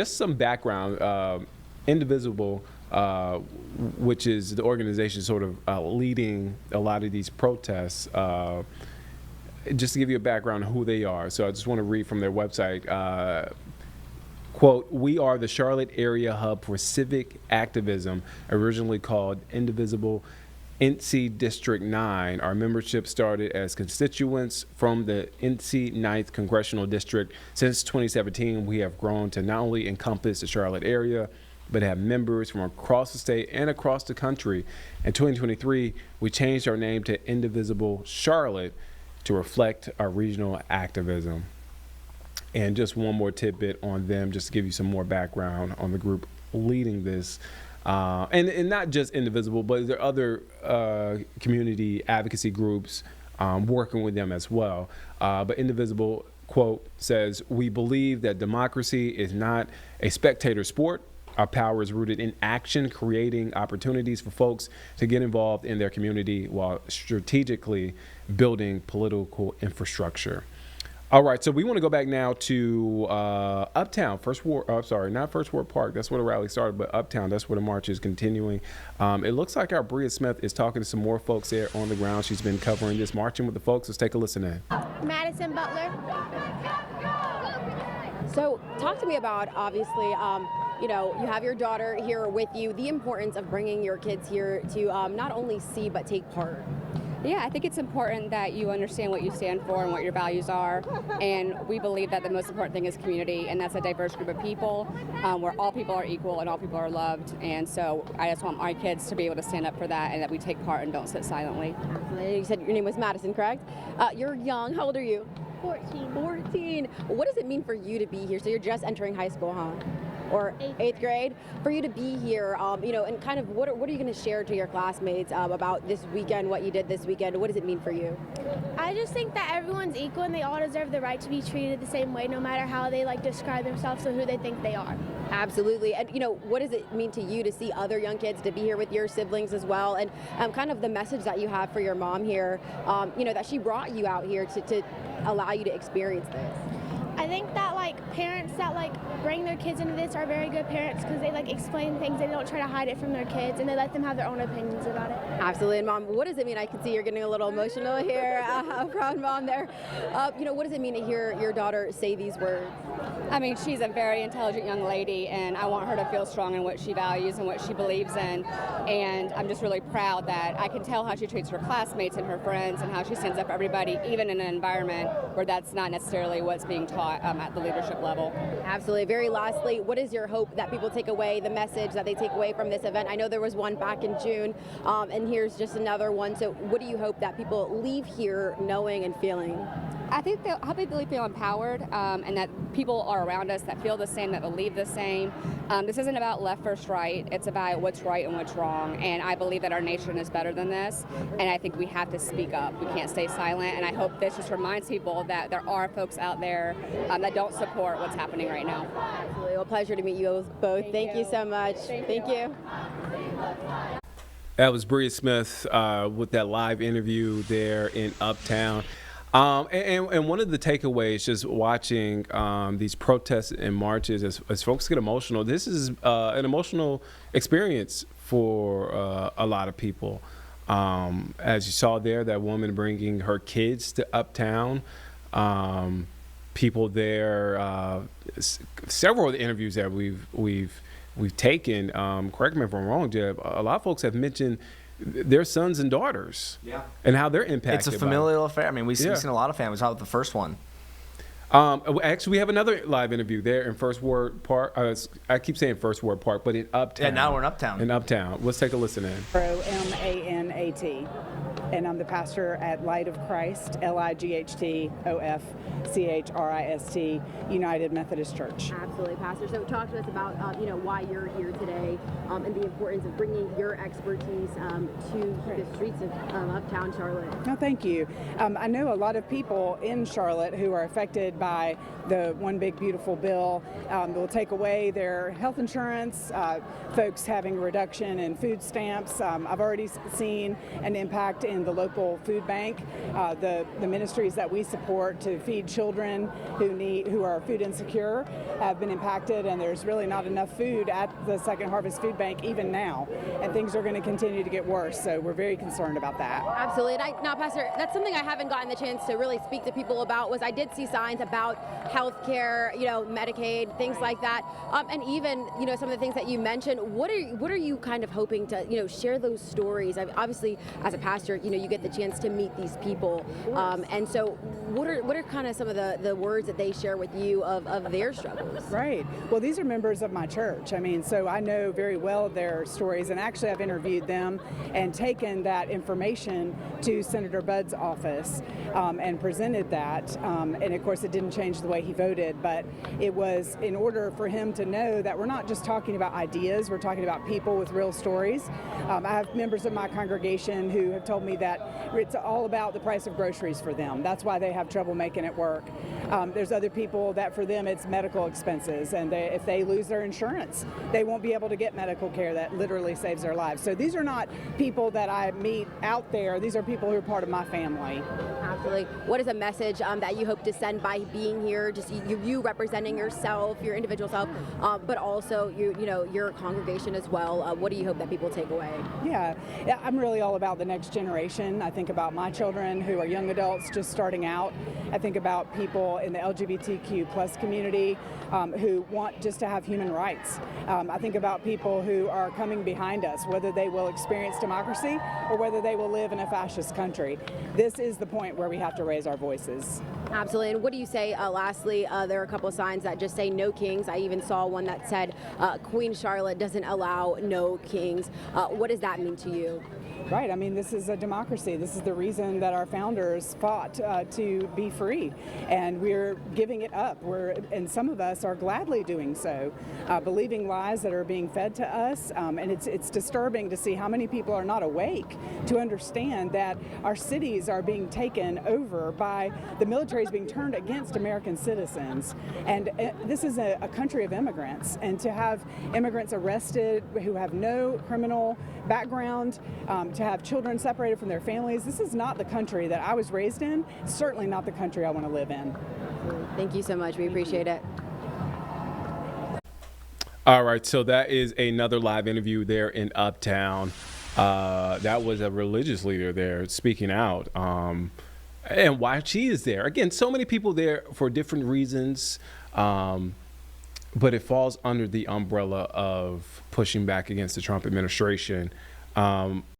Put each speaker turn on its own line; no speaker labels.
Just some background. Indivisible, which is the organization sort of leading a lot of these protests. Just to give you a background on who they are. So I just want to read from their website. Quote, "We are the Charlotte area hub for civic activism, originally called Indivisible NC District 9. Our membership started as constituents from the NC 9th Congressional District. Since 2017, we have grown to not only encompass the Charlotte area, but have members from across the state and across the country. In 2023, we changed our name to Indivisible Charlotte to reflect our regional activism." And just one more tidbit on them, just to give you some more background on the group leading this. And not just Indivisible, but there are other community advocacy groups working with them as well. But Indivisible, quote, says, "We believe that democracy is not a spectator sport. Our power is rooted in action, creating opportunities for folks to get involved in their community while strategically building political infrastructure." All right, so we want to go back now to Uptown, not First Ward Park. That's where the rally started, but Uptown, that's where the march is continuing. It looks like our Bria Smith is talking to some more folks there on the ground. She's been covering this, marching with the folks. Let's take a listen in.
Madison Butler.
So talk to me about, obviously, you have your daughter here with you, the importance of bringing your kids here to not only see but take part.
Yeah, I think it's important that you understand what you stand for and what your values are. And we believe that the most important thing is community, and that's a diverse group of people where all people are equal and all people are loved. And so I just want my kids to be able to stand up for that and that we take part and don't sit silently.
You said your name was Madison, correct? You're young. How old are you?
14.
14. What does it mean for you to be here? So you're just entering high school, huh? Or eighth grade? For you to be here, and kind of what are you going to share to your classmates about this weekend, what you did this weekend? What does it mean for you?
I just think that everyone's equal and they all deserve the right to be treated the same way, no matter how they describe themselves or who they think they are.
Absolutely. And what does it mean to you to see other young kids, to be here with your siblings as well, and kind of the message that you have for your mom here, that she brought you out here to allow you to experience this?
I think that parents that bring their kids into this are very good parents because they explain things. They don't try to hide it from their kids and they let them have their own opinions about it.
Absolutely. And Mom, what does it mean? I can see you're getting a little emotional here. Proud mom there. What does it mean to hear your daughter say these words?
I mean, she's a very intelligent young lady, and I want her to feel strong in what she values and what she believes in. And I'm just really proud that I can tell how she treats her classmates and her friends and how she stands up for everybody, even in an environment where that's not necessarily what's being taught at the leadership level.
Absolutely. Very lastly, what is your hope that people take away, the message that they take away from this event? I know there was one back in June, and here's just another one. So what do you hope that people leave here knowing and feeling?
I think they'll hopefully feel empowered, and that people are around us that feel the same, that believe the same. This isn't about left versus right. It's about what's right and what's wrong. And I believe that our nation is better than this. And I think we have to speak up. We can't stay silent. And I hope this just reminds people that there are folks out there that don't support what's happening right now.
Absolutely. Well, pleasure to meet you both. Thank you so much. Thank you.
That was Bria Smith with that live interview there in Uptown. And one of the takeaways just watching these protests and marches as folks get emotional, this is an emotional experience for a lot of people. As you saw there, that woman bringing her kids to Uptown, people there, several of the interviews that we've taken, correct me if I'm wrong, Jeb, a lot of folks have mentioned their sons and daughters, and how they're impacted.
It's a familial affair. I mean, we've seen a lot of families. How about the first one?
Actually, we have another live interview there in First Ward Park. I keep saying First Ward Park, but in Uptown.
Yeah, now we're in Uptown.
In Uptown. Let's take a listen in.
Manat, and I'm the pastor at Light of Christ, LIGHTOFCHRIST, United Methodist Church.
Absolutely, Pastor. So talk to us about why you're here today and the importance of bringing your expertise to the streets of Uptown Charlotte.
No, thank you. I know a lot of people in Charlotte who are affected by the One Big Beautiful bill that will take away their health insurance, folks having a reduction in food stamps. I've already seen an impact in in the local food bank. The ministries that we support to feed children who are food insecure have been impacted, and there's really not enough food at the Second Harvest Food Bank even now, and things are going to continue to get worse. So we're very concerned about that.
Absolutely. And now, Pastor, that's something I haven't gotten the chance to really speak to people about. Was I did see signs about health care, Medicaid, things like that, and even some of the things that you mentioned. What are you kind of hoping to share those stories? Obviously, as a pastor, you get the chance to meet these people, and so what are kind of some of the words that they share with you of their struggles?
Right. Well, these are members of my church. So I know very well their stories, and actually I've interviewed them and taken that information to Senator Budd's office and presented that. And of course, it didn't change the way he voted, but it was in order for him to know that we're not just talking about ideas, we're talking about people with real stories. I have members of my congregation who have told me that it's all about the price of groceries for them. That's why they have trouble making it work. There's other people that for them it's medical expenses, and if they lose their insurance, they won't be able to get medical care that literally saves their lives. So these are not people that I meet out there. These are people who are part of my family.
Absolutely. What is a message that you hope to send by being here? Just you representing yourself, your individual self, but also your congregation as well. What do you hope that people take away?
Yeah, I'm really all about the next generation. I think about my children who are young adults just starting out. I think about people in the LGBTQ plus community who want just to have human rights. I think about people who are coming behind us, whether they will experience democracy or whether they will live in a fascist country. This is the point where we have to raise our voices.
Absolutely. And what do you say, lastly, there are a couple of signs that just say no kings. I even saw one that said Queen Charlotte doesn't allow no kings. What does that mean to you?
Right. This is a democracy. This is the reason that our founders fought to be free, and we're giving it up. And some of us are gladly doing so, believing lies that are being fed to us. And it's disturbing to see how many people are not awake to understand that our cities are being taken over by the military is being turned against American citizens. And this is a country of immigrants, and to have immigrants arrested who have no criminal background, to have children separated from their families. This is not the country that I was raised in, certainly not the country I want to live in.
Thank you so much. We appreciate it.
All right, so that is another live interview there in Uptown. That was a religious leader there speaking out, and why she is there. Again, so many people there for different reasons, but it falls under the umbrella of pushing back against the Trump administration.